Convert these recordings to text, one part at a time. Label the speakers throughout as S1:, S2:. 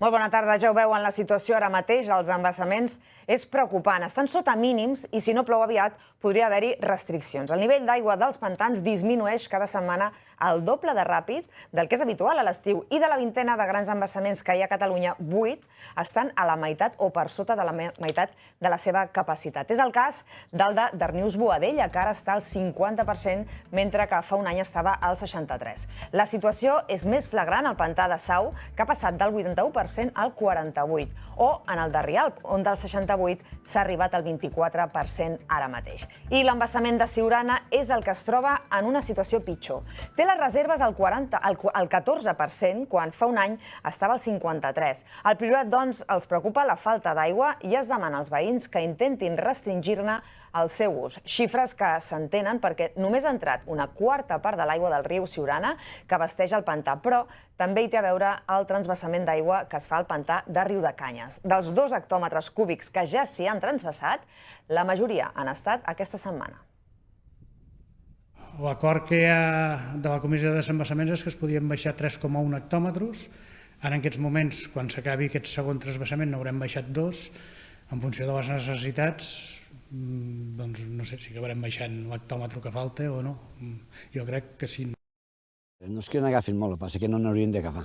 S1: Molt bona tarda. Ja ho veuen, la situació ara mateix als embassaments és preocupant. Estan sota mínims i si no plou aviat podria haver-hi restriccions. El nivell d'aigua dels pantans disminueix cada setmana el doble de ràpid del que és habitual a l'estiu i de la vintena de grans embassaments que hi ha a Catalunya, 8 estan a la meitat o per sota de la meitat de la seva capacitat. És el cas del de Darnius-Boadella, que ara està al 50%, mentre que fa un any estava al 63%. La situació és més flagrant al pantà de Sau, que ha passat del 81% al 48%, o en el de Rialp, on del 68% s'ha arribat al 24% ara mateix. I l'embassament de Siurana és el que es troba en una situació pitjor. Té les reserves al 14%, quan fa un any estava al 53%. Al Priorat, doncs, els preocupa la falta d'aigua i es demana als veïns que intentin restringir-ne el seu ús. Xifres que s'entenen perquè només ha entrat una quarta part de l'aigua del riu Siurana, que abasteix el pantà, però també hi té a veure el transvasament d'aigua que es fa al pantà de Riudecanyes. Dels 2 hectòmetres cúbics que ja s'hi han transvasat, la majoria han estat aquesta setmana.
S2: L'acord que hi ha de la Comissió de Desembassaments és que es podien baixar 3,1 hectòmetres. Ara, en aquests moments, quan s'acabi aquest segon transvassament, n'haurem baixat 2. En funció de les necessitats, doncs no sé si acabarem baixant l'hectòmetre que falta o no. Jo crec que sí.
S3: No és que n'agafin molt, el que passa que no n'haurien d'agafar.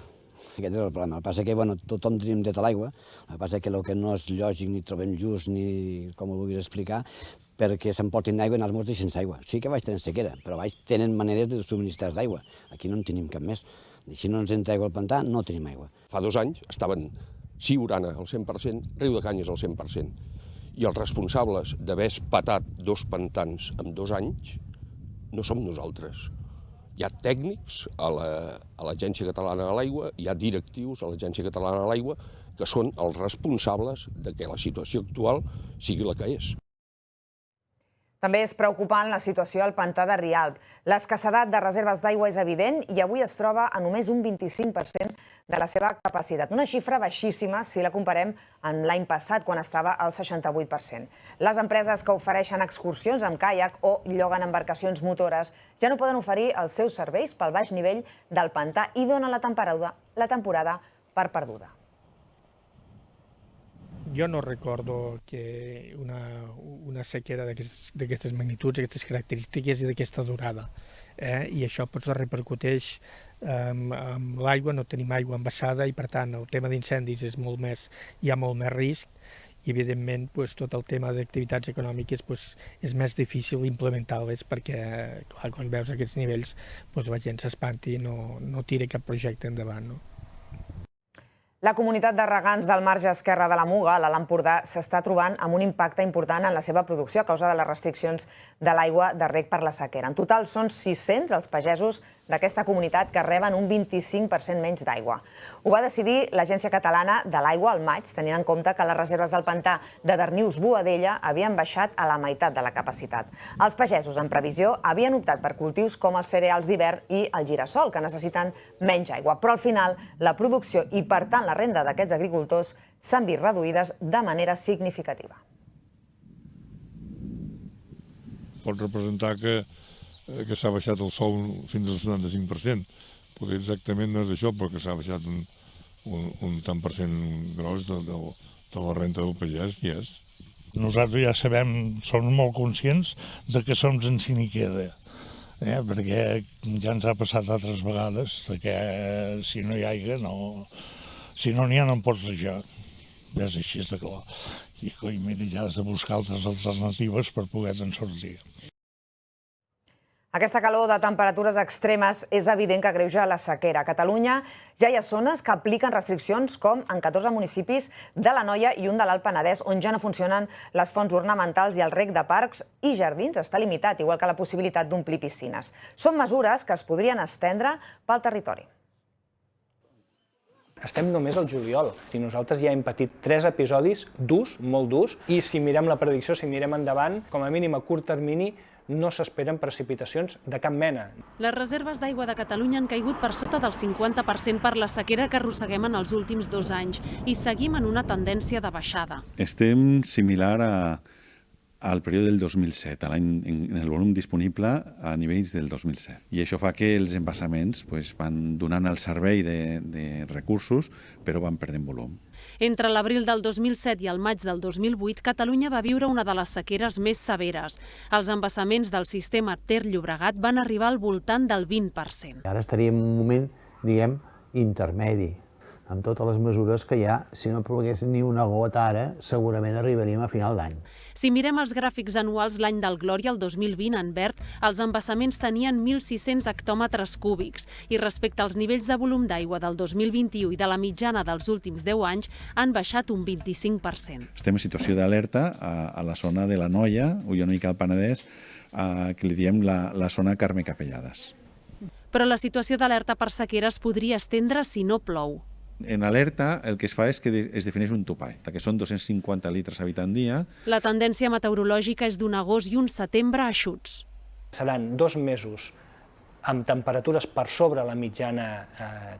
S3: Aquest és el problema. El que passa que tothom tenim dret a l'aigua, el que passa que el que no és lògic ni trobem just ni com ho vulguis explicar, perquè s'emportin aigua i nosaltres deixen sense aigua. Sí que baix tenen sequera, però baix tenen maneres de subministrar d'aigua. Aquí no en tenim cap més. Si no ens entra aigua al pantà, no tenim aigua.
S4: Fa 2 anys estaven Siurana al 100%, Riudecanyes al 100%. I els responsables d'haver espatat 2 pantans en 2 anys no som nosaltres. Hi ha tècnics a l'Agència Catalana de l'Aigua, hi ha directius a l'Agència Catalana de l'Aigua que són els responsables de que la situació actual sigui la que és.
S1: També és preocupant la situació al pantà de Rialp. L'escassedat de reserves d'aigua és evident i avui es troba a només un 25% de la seva capacitat. Una xifra baixíssima si la comparem amb l'any passat, quan estava al 68%. Les empreses que ofereixen excursions amb caiac o lloguen embarcacions motores ja no poden oferir els seus serveis pel baix nivell del pantà i donen la temporada per perduda.
S5: Jo no recordo que una sequera d'aquestes magnituds, d'aquestes característiques i d'aquesta durada. I això repercuteix amb l'aigua, no tenim aigua embassada i per tant el tema d'incendis hi ha molt més risc i evidentment tot el tema d'activitats econòmiques és més difícil implementar-les perquè quan veus aquests nivells la gent s'espanti i no tira cap projecte endavant.
S1: La comunitat de regants del marge esquerre de la Muga, a l'Alt Empordà, s'està trobant amb un impacte important en la seva producció a causa de les restriccions de l'aigua de reg per la sequera. En total són 600 els pagesos d'aquesta comunitat que reben un 25% menys d'aigua. Ho va decidir l'Agència Catalana de l'Aigua al maig, tenint en compte que les reserves del pantà de Darnius-Boadella havien baixat a la meitat de la capacitat. Els pagesos, en previsió, havien optat per cultius com els cereals d'hivern i el girassol, que necessiten menys aigua. Però al final, la producció i, per tant, la renda d'aquests agricultors s'han vist reduïdes de manera significativa.
S6: Pot representar que s'ha baixat el sou fins al 75%. Potser exactament no és això, però que s'ha baixat un tant per cent gros de la renta del pagès, i és.
S7: Nosaltres ja sabem, som molt conscients de que som en siniquera, perquè ja ens ha passat altres vegades que si no hi ha aigua, si no n'hi ha no en pots rajar. És així de clar. I mira, ja has de buscar altres alternatives per poder-te'n sortir.
S1: Aquesta calor de temperatures extremes és evident que agreuja la sequera. A Catalunya ja hi ha zones que apliquen restriccions, com en 14 municipis de l'Anoia i un de l'Alt Penedès, on ja no funcionen les fonts ornamentals i el reg de parcs i jardins està limitat, igual que la possibilitat d'omplir piscines. Són mesures que es podrien estendre pel territori.
S8: Estem només al juliol i nosaltres ja hem patit 3 episodis durs, molt durs, i si mirem la predicció, si mirem endavant, com a mínim a curt termini, no s'esperen precipitacions de cap mena.
S9: Les reserves d'aigua de Catalunya han caigut per sota del 50% per la sequera que arrosseguem en els últims 2 anys i seguim en una tendència de baixada.
S10: Estem similar a al període del 2007, en el volum disponible a nivells del 2007. I això fa que els embassaments van donant el servei de recursos, però van perdent volum.
S9: Entre l'abril del 2007 i el maig del 2008, Catalunya va viure una de les sequeres més severes. Els embassaments del sistema Ter-Llobregat van arribar al voltant del 20%.
S11: Ara estaríem en un moment, diguem, intermedi, amb totes les mesures que hi ha. Si no plogués ni una gota ara, segurament arribaríem a final d'any.
S9: Si mirem els gràfics anuals, l'any del Glòria, el 2020, en verd, els embassaments tenien 1.600 hectòmetres cúbics i respecte als nivells de volum d'aigua del 2021 i de la mitjana dels últims 10 anys han baixat un 25%.
S10: Estem en situació d'alerta a la zona de la Noia, una mica al Penedès, que li diem la zona Carme Capellades.
S9: Però la situació d'alerta per sequera es podria estendre si no plou.
S10: En alerta el que es fa és que es defineix un topall, que són 250 litres habitant dia.
S9: La tendència meteorològica és d'un agost i un setembre eixuts.
S8: Seran 2 mesos amb temperatures per sobre la mitjana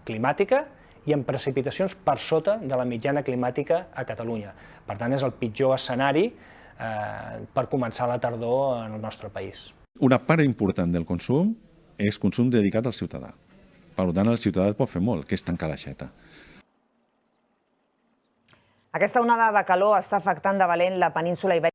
S8: climàtica i amb precipitacions per sota de la mitjana climàtica a Catalunya. Per tant, és el pitjor escenari per començar la tardor en el nostre país.
S10: Una part important del consum és consum dedicat al ciutadà. Per tant, el ciutadà pot fer molt, que és tancar l'aixeta.
S1: Aquesta onada de calor està afectant de valent la península ibèrica.